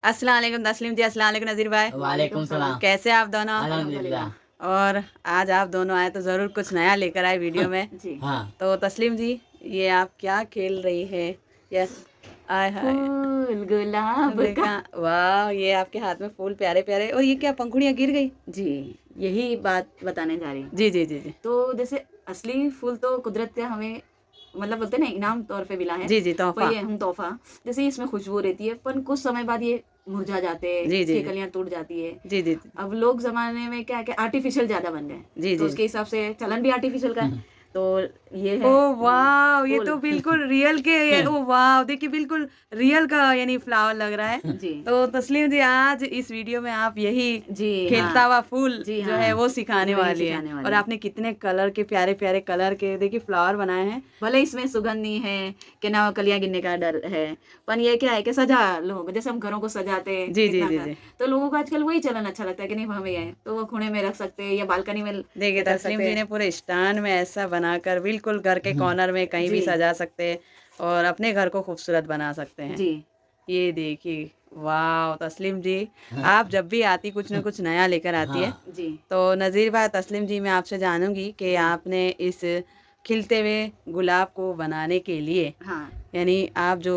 अस्सलाम वालेकुम तस्लीम जी, अस्सलाम वालेकुम नज़ीर भाई। वालेकुम सलाम। कैसे आप दोनों? अल्हम्दुलिल्लाह। और आज आप दोनों आए तो ज़रूर कुछ नया लेकर आए वीडियो में। जी हाँ। तो तस्लीम जी, ये आप क्या खेल रही है? यस, आय हाय, फूल गुलाब का। देखा, वाह, ये आपके हाथ में फूल प्यारे प्यारे, और ये क्या पंखुड़ियाँ गिर गई? जी, यही बात बताने जा रही हूँ। जी जी जी जी तो जैसे असली फूल तो कुदरत का हमें मतलब बोलते हैं ना इनाम तौर पे मिला है। जी जी, तोहफा। वही है, हम तोहफा। जैसे इसमें खुशबू रहती है, पर कुछ समय बाद ये मुरझा जाते हैं, जी जी इसकी जी कलियां टूट जाती है। जी जी जी अब लोग जमाने में क्या क्या आर्टिफिशियल ज्यादा बन गए, जी तो जी। उसके हिसाब से चलन भी आर्टिफिशियल का है। तो ये ओ है वाह, ये तो फूल। बिल्कुल रियल के ये, ओ वाह, देखिए बिल्कुल रियल का यानी फ्लावर लग रहा है। जी तो तस्लीम जी, आज इस वीडियो में आप यही जी खिलता हाँ हुआ फूल जी जो है हाँ, वो सिखाने वही वाली है। सिखाने और वाली है। आपने कितने कलर के प्यारे प्यारे कलर के देखिए फ्लावर बनाए हैं। भले इसमें सुगंध नहीं है कि ना कलियां गिरने का डर है, पर ये क्या है कि सजा लोग जैसे हम घरों को सजाते हैं जी जी इतना जी सा, जी। तो लोगों को आजकल वही चलन अच्छा लगता है कि नहीं हमें ये तो वो खूणे में रख सकते हैं या बालकनी में देखिए रख तस्लीम सकते जी ने हैं। पूरे स्टैंड में ऐसा बनाकर बिल्कुल घर के कॉर्नर में कहीं भी जी सजा सकते हैं और अपने घर को खूबसूरत बना सकते हैं। जी ये देखिए, वाह तस्लीम जी, आप जब भी आती कुछ ना कुछ नया लेकर आती है। जी तो नज़ीर भाई, तस्लीम जी, मैं आपसे जानूंगी कि जी आपने इस खिलते हुए गुलाब को बनाने के लिए, हाँ यानी आप जो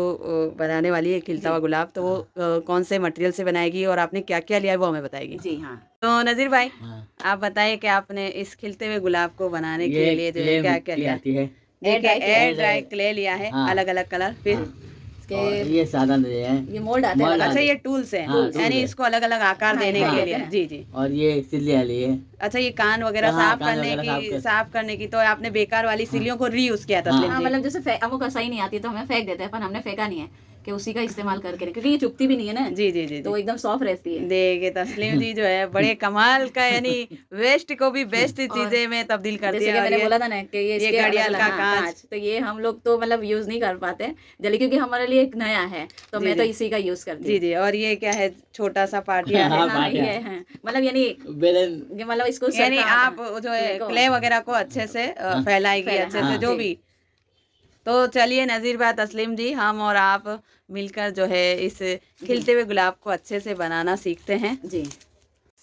बनाने वाली है खिलता जी हुआ गुलाब, तो वो कौन से मटेरियल से बनाएगी और आपने क्या क्या लिया है वो हमें बताएगी। जी हाँ। तो नज़ीर भाई, हाँ, आप बताइए कि आपने इस खिलते हुए गुलाब को बनाने के ये लिए जो है क्ले क्या क्या मिट्टी लिया है। आती है। एयर देखिए, dry clay air dry clay लिया है, हाँ अलग अलग कलर। फिर हाँ। इसके ये सादा नहीं है, ये मोल्ड आते हैं अच्छा, अलग-अलग। ये टूल्स हैं, हाँ, टूल्स यानी है। इसको अलग अलग आकार हाँ, देने इफेक्ट के देते लिए। हैं ना। जी जी। और ये सिल्ली वाली है। अच्छा, ये कान वगैरह हाँ, साफ कान करने वगैरह की, साफ करने की, तो आपने बेकार वाली हाँ सिलियों को रीयूज किया हाँ तस्लीम जी। मतलब जैसे हमको को सही नहीं आती तो हमें फेंक देते हैं, पर हमने फेंका नहीं है कि उसी का इस्तेमाल करके क्योंकि ये चुभती भी नहीं है ना, जी जी जी तो जी। वो एकदम सॉफ्ट रहती है। देखिए तस्लीम जी जो है बड़े कमाल का, यानी वेस्ट को भी बेस्ट और चीजें में तब्दील करती जैसे है। कि और मैंने ये बोला था ना कि ये इसके अलग घड़ियाल अलग का हाँ कांच। कांच, तो ये हम लोग तो मतलब यूज नहीं कर पाते जल्दी क्योंकि हमारे लिए एक नया है, तो जी मैं तो जी इसी का यूज करती जी हूँ। जी। और ये क्या है, छोटा सा पाटिया है। हाँ पाटिया ये है मतलब यानी ये मतलब इसको यानी सरका आप जो क्ले है को क्ले वगैरह को अच्छे से फैलाएगी, फैला अच्छे हाँ से जो जी भी। तो चलिए नज़ीर भाई, तस्लीम जी, हम और आप मिलकर जो है इस जी खिलते हुए गुलाब को अच्छे से बनाना सीखते हैं। जी।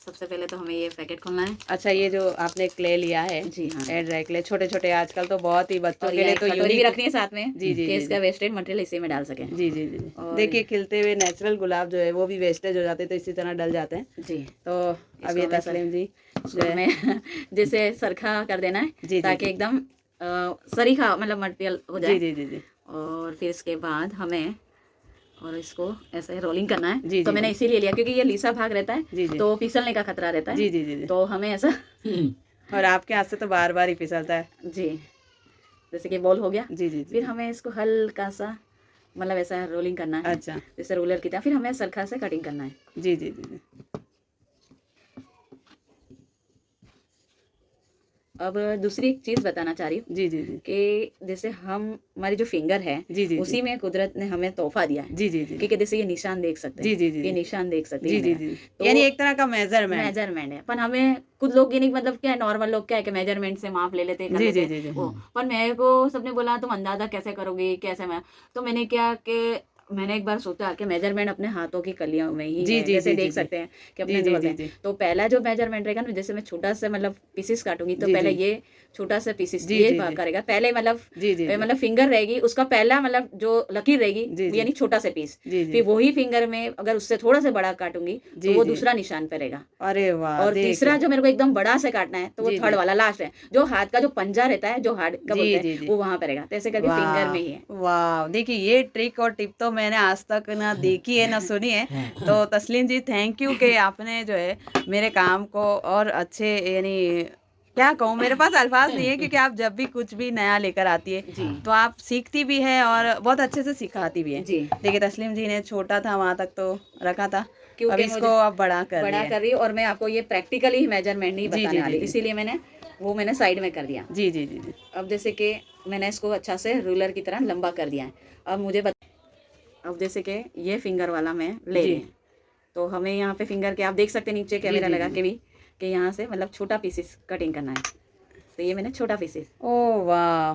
सबसे पहले तो हमें ये पैकेट खोलना है। अच्छा, ये जो आपने क्ले लिया है, जी हाँ। एयर ड्राई क्ले, छोटे छोटे, आजकल तो बहुत ही बच्चों और के लिए ये तो कटोरी भी यूनिक। रखनी है साथ में जी जी कि जी इसका जी वेस्टेज मटेरियल इसी में डाल सकें। जी जी जी जी। और देखिए, खिलते हुए नेचुरल गुलाब जो है वो भी वेस्टेज हो जाते हैं, तो इसी तरह डल जाते हैं। जी तो अब इसको ये हमें तस्लीम जी जो इसको है, हमें जैसे सरखा कर देना है जी जी ताकि जी एकदम सरीखा मतलब मटेरियल हो जी जाए। जी जी जी और फिर इसके बाद हमें और इसको ऐसे रोलिंग करना है। जी तो जी मैंने जी इसीलिए लिया क्योंकि ये लीसा भाग रहता जी है जी तो फिसलने का खतरा रहता जी है, जी जी जी। तो हमें ऐसा और आपके हाथ से तो बार बार ही फिसलता है। जी जैसे कि बॉल हो गया। जी जी जी फिर जी। हमें इसको हल्का सा मतलब ऐसा रोलिंग करना है अच्छा, जैसे रूलर की तरह, फिर हमें सरखा से कटिंग करना है। जी जी जी जी। अब दूसरी एक चीज़ बताना चाह रही हूँ जी जी जी कि जैसे हम हमारी जो फिंगर है जी जी जी उसी में कुदरत ने हमें तोहफा दिया है। जी जी जी क्योंकि जैसे ये निशान देख सकते जी हैं, जी जी ये जी निशान देख सकते जी हैं जी मेरा, जी। तो यानी एक तरह का मेजरमेंट। मेजरमेंट है। पर हमें कुछ लोग ये नहीं मतलब क्या है, नॉर्मल लोग क्या है कि मेजरमेंट से माप ले लेते कर जी लेते जी जी जी वो, पर मेरे को सबने बोला तुम अंदाजा कैसे करोगी कैसे, मैं तो मैंने क्या कि मैंने एक बार सोचा कि मेजरमेंट अपने हाथों की कलियों में ही जी है, जी जैसे जी जी देख जी सकते हैं कि जी अपने जो जी बोलते जी हैं। जी तो पहला जो मेजरमेंट रहेगा ना, जैसे मैं छोटा सा मतलब पीसेस काटूंगी तो जी पहले जी ये छोटा सा पीसेस जी ये जी भाग जी करेगा पहले मतलब जी जी जी मतलब फिंगर रहेगी उसका पहला मतलब जो लकीर रहेगी जी वो जी यानी छोटा सा पीस, जी जी फिर वही फिंगर में अगर उससे थोड़ा सा बड़ा काटूंगी तो जी वो जी। दूसरा निशान पे रहेगा। अरे वाह, और तीसरा देखिए। जो मेरे को एकदम बड़ा से काटना है तो वो जी थर्ड जी वाला लास्ट है, जो हाथ का जो पंजा रहता है जो हार्ड का जी बोलते हैं जी जी। वो वहां पे रहेगा, तो ऐसे करके फिंगर में वाह ही है। वाह, देखिए ये ट्रिक और टिप तो मैंने आज तक ना देखी है ना सुनी है। तो तस्लीम जी, थैंक यू कि आपने जो है मेरे काम को और अच्छे, यानी क्या कहूँ, मेरे पास अल्फाज नहीं है, क्योंकि आप जब भी कुछ भी नया लेकर आती है जी तो आप सीखती भी है और बहुत अच्छे से सिखाती भी है। जी देखिए तस्लीम जी ने छोटा था वहाँ तक तो रखा था, अब क्योंकि इसको मुझे अब बड़ा कर रही बड़ा है। कर रही हूँ और मैं आपको ये प्रैक्टिकली मेजरमेंट नहीं जी बताने जी जी वाली, जी इसीलिए मैंने साइड में कर दिया। जी जी जी जी अब जैसे कि मैंने इसको अच्छा से रूलर की तरह लंबा कर दिया है। अब मुझे अब जैसे कि ये फिंगर वाला मैं ले जी रही हूँ, तो हमें यहाँ पे फिंगर के आप देख सकते हैं नीचे जी कैमरा जी लगा जी। के भी कि यहाँ से मतलब छोटा पीसेस कटिंग करना है, तो ये मैंने छोटा पीसेस ओ वाह।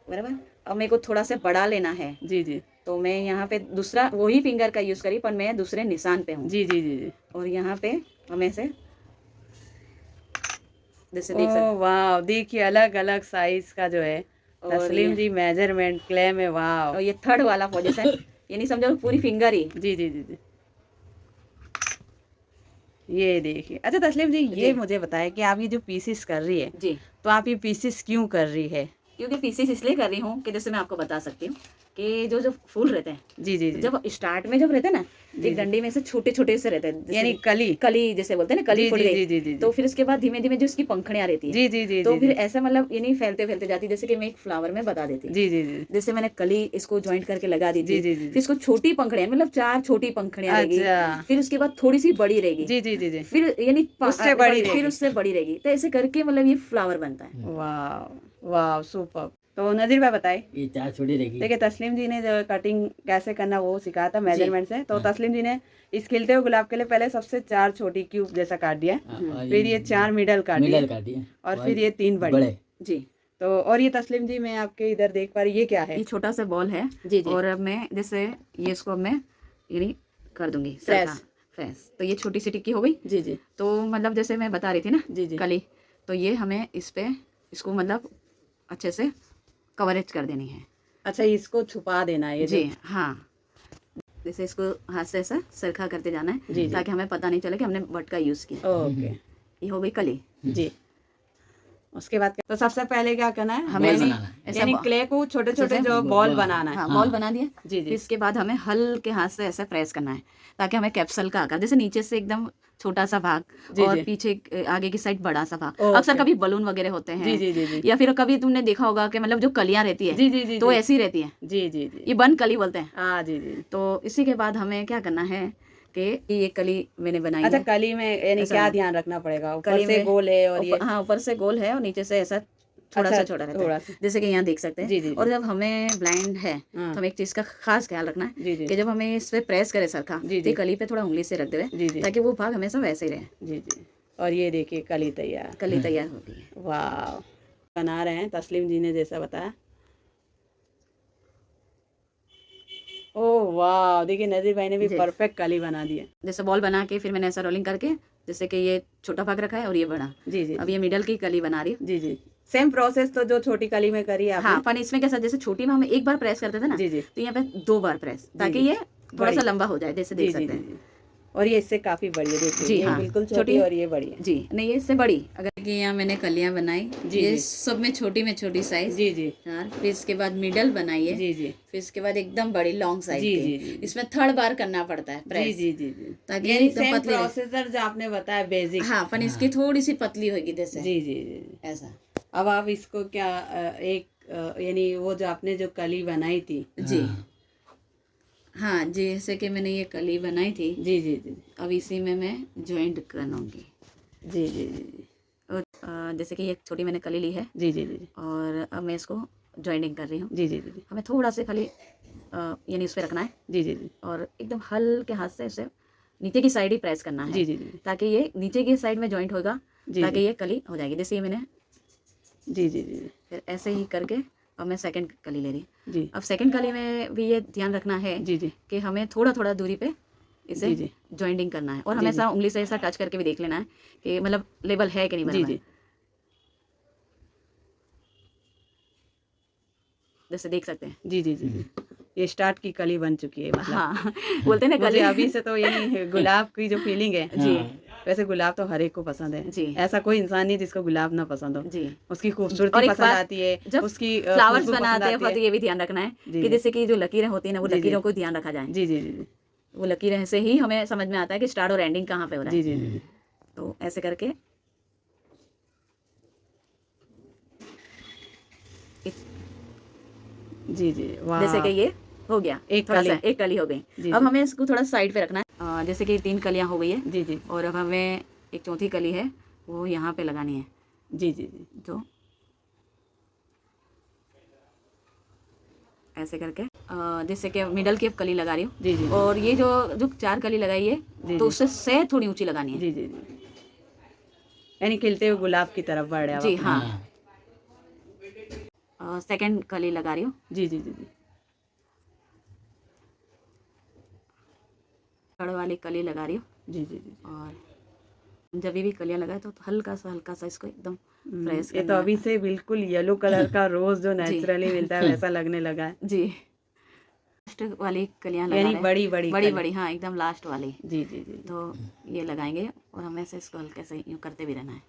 बराबर। अब मेरे को थोड़ा सा बड़ा लेना है, जी जी तो मैं यहाँ पे दूसरा वही फिंगर का यूज करी, पर मैं दूसरे निशान पे हूँ। जी जी जी जी। और यहाँ पे हमें से जैसे देख ओ सकते। वाह, देखिए अलग अलग साइज का जो है और तस्लीम जी मेजरमेंट क्ले में। वाह। और ये थर्ड वाला पोजीशन, ये नहीं समझो पूरी फिंगर ही। जी जी जी जी। ये देखिए, अच्छा तस्लीम जी ये जी मुझे बताएं कि आप ये जो पीसेस कर रही है, जी, तो आप ये पीसेस क्यों कर रही है? क्योंकि पीसेस इसलिए कर रही हूँ कि जैसे मैं आपको बता सकती हूँ कि जो जो फूल रहते हैं, जी जी जी जब स्टार्ट में जब रहते हैं ना, जी एक जी। डंडी में से छोटे छोटे से रहते हैं, यानी जैसे कली। कली जैसे बोलते हैं ना, कली जी फूट जी गई, जी जी जी तो जी फिर उसके बाद धीमे धीमे जो उसकी पंखड़ियाँ रहती है, जी जी जी तो जी फिर जी ऐसा मतलब ये नहीं फैलते फैलते जाती। जैसे कि मैं एक फ्लावर में बता देती हूँ, जी जी जी जैसे मैंने कली इसको ज्वाइंट करके लगा दी जी थी, जी जी। फिर इसको छोटी पंखड़ियाँ मतलब 4 छोटी पंखड़ियाँ रहेगी, अच्छा। फिर उसके बाद थोड़ी सी बड़ी रहेगी, जी जी जी जी। फिर यानी उससे बड़ी फिर रहेगी। उससे बड़ी रहेगी, तो ऐसे करके मतलब ये फ्लावर बनता है। वाह वाह सुपर। तो नजीर भाई बताए। ये 4 छोटी रहेगी। देखिए तस्लीम जी ने जो कटिंग कैसे करना वो सिखाया था जी मेजरमेंट से, तो हाँ। तस्लीम जी ने इस खिलते हुए गुलाब के लिए पहले सबसे 4 छोटी क्यूब जैसा काट दिया, और फिर ये 4 मिडल काट दिए, मिडल काटी है और फिर ये 3 बड़ी। बड़े। जी, तो और ये तस्लीम जी मैं आपके इधर देख पा रही, ये क्या है? ये छोटा सा बॉल है। जी जी। और अब मैं जैसे ये इसको अब मैं यानी कर दूंगी प्रेस। सरका प्रेस, तो ये छोटी सी टिक्की हो गई। जी जी तो मतलब जैसे मैं बता रही थी ना जी जी। कली, तो ये हमें इस पे इसको मतलब अच्छे से कवरेज कर देनी है। अच्छा इसको छुपा देना है ये जी जो। हाँ, जैसे इसको हाथ से ऐसा सरखा करते जाना है, जी जी। ताकि हमें पता नहीं चले कि हमने बट का यूज़ किया। ओके। ये हो गई कली। जी। उसके बाद तो सबसे पहले क्या करना है, हमें बॉल यानी बनाना है। ऐसा यानी बॉ- क्ले को छोटे छोटे जैसे जो बॉल बनाना है। हाँ, हाँ। बॉल बना दिया। जी फिर जी इसके बाद हमें हल्के हाथ से ऐसे प्रेस करना है, ताकि हमें कैप्सूल का आकार, जैसे नीचे से एकदम छोटा सा भाग जी और जी। पीछे आगे की साइड बड़ा सा भाग। ओके। अक्सर कभी बलून वगैरह होते जी हैं, जी जी जी या फिर कभी तुमने देखा होगा कि मतलब जो कलियां रहती है जी जी जी तो जी ऐसी रहती है, जी जी जी। ये बंद कली बोलते हैं। हाँ जी जी। तो इसी के बाद हमें क्या करना है कि ये कली मैंने बनाई अच्छा है। कली में यानी ऐसा क्या है। ध्यान रखना पड़ेगा? ऊपर कली से में गोल है और ये। हाँ, ऊपर से गोल है और नीचे से ऐसा थोड़ा अच्छा सा छोटा रहता थोड़ा है, सा। जैसे कि यहाँ देख सकते हैं। जी जी जी। और जब हमें ब्लाइंड है हाँ। तो हमें एक चीज़ का खास ख्याल रखना है जी जी कि जब हमें इस पे प्रेस करे सरखा, जी तो जी ये कली पे थोड़ा उंगली से रख देवे, जी जी ताकि वो भाग हमेशा वैसे ही रहे। जी जी। और ये देखिए कली तैयार। कली तैयार होती है। वाह। बना रहे हैं तस्लीम जी ने जैसा बताया। ओह वाह, देखिए नजीर भाई ने भी जी, परफेक्ट कली बना दी है। जैसे बॉल बना के फिर मैंने ऐसा रोलिंग करके, जैसे कि ये छोटा भाग रखा है और ये बड़ा, जी जी अब ये मिडल की कली बना रही हूँ। जी जी। सेम प्रोसेस तो जो छोटी कली में करी आपने। हाँ, पर इसमें कैसा, जैसे छोटी में हम एक बार प्रेस करते थे ना, जी जी तो यहाँ पे 2 बार प्रेस, ताकि जी। ये थोड़ा बड़ी। सा लंबा हो जाए, जैसे देख जी जी सकते जी हैं। जी। और ये इससे काफी बड़ी है, देखिए जी ये हाँ, बिल्कुल छोटी छोटी और ये बड़ी है। जी, नहीं ये इससे बड़ी। अगर कि यहाँ मैंने कलियाँ बनाई, जी ये जी सब में छोटी साइज जी जी 4, फिर इसके बाद मिडल बनाई है, जी जी फिर इसके बाद एकदम बड़ी लॉन्ग साइड जी की। जी जी इसमें थर्ड बार करना पड़ता है जी प्रेस, जी जी जी। ताकि ये यानी एकदम सेम पतली रहे। प्रोसेसर जो आपने बताया बेसिक। हाँ, पर इसकी थोड़ी सी पतली होगी जैसे जी जी जी जी। ऐसा। अब आप इसको क्या यानी वो जो आपने जो कली बनाई थी। जी हाँ, जैसे कि मैंने ये कली बनाई थी, जी जी जी अब इसी में मैं ज्वाइंट करूँगी। जी जी जी और जैसे कि ये छोटी मैंने कली ली है, जी जी जी और अब मैं इसको ज्वाइंटिंग कर रही हूँ। जी जी जी हमें थोड़ा से खाली यानी उस पर रखना है, जी जी जी और एकदम हल्के हाथ से इसे नीचे की साइड ही प्रेस करना है, जी जी जी ताकि ये नीचे की साइड में जॉइंट होगा, जी ताकि जी ये कली हो जाएगी। जैसे ये मैंने जी जी जी फिर ऐसे ही करके अब मैं सेकंड कली ले रही हूँ। जी अब सेकंड कली में भी ये ध्यान रखना है जी जी कि हमें थोड़ा थोड़ा दूरी पे इसे जी जी जॉइंटिंग करना है, और जी हमेशा उंगली से ऐसा टच करके भी देख लेना है कि मतलब लेवल है कि नहीं जी बराबर। जी जैसे देख सकते हैं। जी जी जी जी। ये स्टार्ट की कली बन चुकी है मतलब। हाँ बोलते हैं ना मुझे कली। अभी से तो यानी गुलाब की जो फीलिंग है जी वैसे गुलाब तो हर एक को पसंद है। जी ऐसा कोई इंसान नहीं जिसको गुलाब ना पसंद हो। जी। उसकी और खूबसूरती एक पसंद बात, आती है, जब उसकी फ्लावर्स खुशबू पसंद बनाते हैं आती वक्त है। ये भी ध्यान रखना है जी कि जी जैसे कि जो लकीरें होती हैं ना, वो जी जी लकीरों को ध्यान रखा जाए। जी जी जी वो लकीरें से ही हमें समझ में आता है कि स्टार्ट और एंडिंग कहाँ पे हो रहा जी है। जी जी तो ऐसे करके जी जी। वाह। जैसे कि ये हो गया, एक थोड़ा कली। सा एक कली हो गई। जी अब जी हमें इसको थोड़ा साइड पे रखना है। जैसे कि 3 कलियां हो गई है, जी जी और अब हमें एक चौथी कली है वो यहाँ पे लगानी है। जी जी जी तो ऐसे करके जैसे कि मिडल की अब कली लगा रही हूँ, जी जी और ये जो जो 4 कली लगाई है जी तो जी उससे सेह थोड़ी ऊंची लगानी है। जी जी जी। यानी खिलते हुए गुलाब की तरफ बढ़ रहे हैं आप जी अपने। हाँ, सेकंड कली लगा रही हूँ। जी जी जी जी फड़ वाली कली लगा रही हूँ। जी जी जी। और जब भी कलियाँ लगाए तो हल्का सा इसको एकदम फ्रेश ये तो अभी से बिल्कुल येलो कलर का रोज जो जी। नेचुरली मिलता है वैसा लगने लगा है। जी, लास्ट वाली कलियाँ लगा यानी रहे हैं। बड़ी बड़ी बड़ी कली। बड़ी, हाँ एकदम लास्ट वाली। जी जी जी। तो ये लगाएंगे और हमें से इसको हल्के से यूँ करते भी रहना है।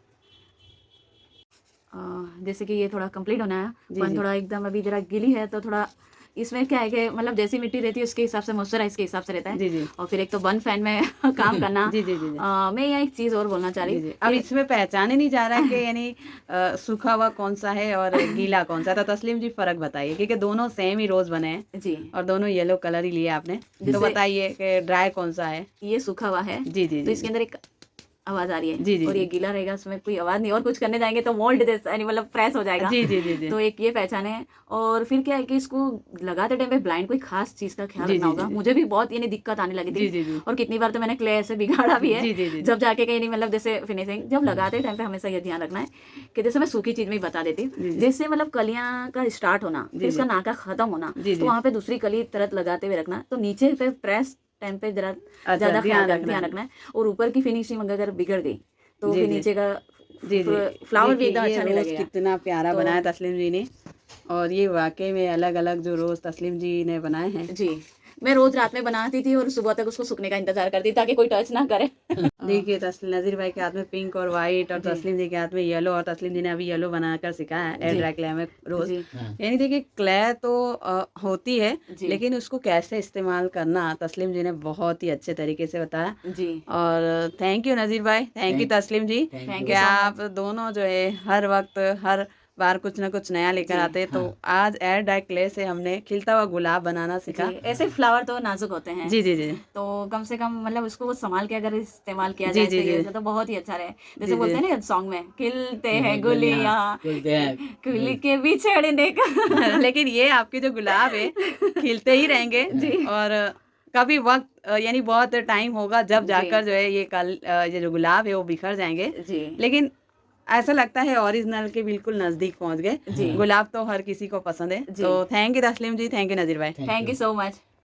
जैसे कि ये थोड़ा कंप्लीट होना है, जी, बन जी। थोड़ा एकदम अभी जरा गीली है तो थोड़ा इसमें क्या है कि मतलब जैसी मिट्टी रहती है उसके हिसाब से मॉइस्चराइज के हिसाब से रहता है। जी जी और फिर एक तो बन फैन में काम करना। जी जी जी जी। मैं यहाँ एक चीज़ और बोलना चाह जी रही जी। हूँ अब कि इसमें पहचाने नहीं जा रहा है कि यानी सूखा हुआ कौन सा है और गीला कौन सा है। तो तस्लीम जी फर्क बताइए क्योंकि दोनों सेम ही रोज बने हैं जी, और दोनों येलो कलर ही लिया आपने। तो जैसे बताइए कि ड्राई कौन सा है। ये सूखा हुआ है जी जी तो जी इसके अंदर एक आवाज़ आ रही है। जी जी और ये जी गीला रहेगा, उसमें कोई आवाज़ नहीं, और कुछ करने जाएंगे तो मोल्ड जैसा यानी मतलब फ्रेश हो जाएगा। जी जी जी जी तो एक ये पहचाने है। और फिर क्या है कि इसको लगाते टाइम पे ब्लाइंड कोई खास चीज़ का ख्याल जी रखना जी होगा। जी मुझे भी बहुत यानी दिक्कत आने लगी जी थी जी जी और कितनी बार तो मैंने क्ले ऐसे बिगाड़ा भी है। जी जी जी जब जाके कहीं नहीं मतलब जैसे फिनिशिंग जब लगाते टाइम पे हमेशा ये ध्यान रखना है कि जैसे मैं सूखी चीज़ में ही बता देती हूँ, जी जी जैसे मतलब कलियाँ का स्टार्ट होना जी फिर उसका जी नाका खत्म होना, जी तो जी। वहाँ पे दूसरी कली तरत लगाते हुए रखना। तो नीचे पे प्रेस टाइम पे जरा अच्छा ज़्यादा ध्यान ध्यान रखना रखना है। और ऊपर की फिनिशिंग अगर बिगड़ गई तो जी फिर जी नीचे का जी जी। फ्लावर भी देखिए एकदम ये अच्छा नहीं रोज़ लगेगा। कितना प्यारा तो बनाया तस्लीम जी ने और ये वाकई में अलग अलग जो रोज़ तस्लीम जी ने बनाए हैं। जी, मैं रोज रात में बनाती थी और सुबह तक उसको सूखने का इंतजार करती ताकि कोई टच ना करे। देखिए नज़ीर भाई के हाथ में पिंक और वाइट और जी तस्लीम जी के हाथ में येलो और तस्लीम जी ने अभी येलो बनाकर सिखाया है एयर जी ड्राई क्ले में रोज़। जी यानी देखिए क्ले तो होती है जी लेकिन उसको कैसे इस्तेमाल करना तस्लीम जी ने बहुत ही अच्छे तरीके से बताया। जी। और थैंक यू नज़ीर भाई, थैंक यू तस्लीम जी थैंक कि यू सो आप मच। दोनों जो है हर वक्त हर बार कुछ ना कुछ नया लेकर जी आते हैं। तो आज एयर ड्राई क्ले से हमने खिलता हुआ गुलाब बनाना जी, सीखा। ऐसे फ्लावर तो नाजुक होते हैं जी जी जी तो कम से कम मतलब उसको वो संभाल के अगर इस्तेमाल किया जी जाए जी जी सही से तो बहुत ही अच्छा रहे। जैसे जी जी बोलते हैं ना सॉन्ग में, खिलते हैं गुलियां बोलते हैं कुली के बिछड़ने का। लेकिन ये आपके जो गुलाब है खिलते ही रहेंगे जी और कभी वक्त यानी बहुत टाइम होगा जब जी जाकर जो है ये जो गुलाब है वो बिखर जाएंगे। जी लेकिन ऐसा लगता है ओरिजिनल के बिल्कुल नज़दीक पहुंच गए। जी गुलाब तो हर किसी को पसंद है। जी। तो थैंक यू तस्लीम जी, थैंक यू नज़ीर भाई। Thank you so much.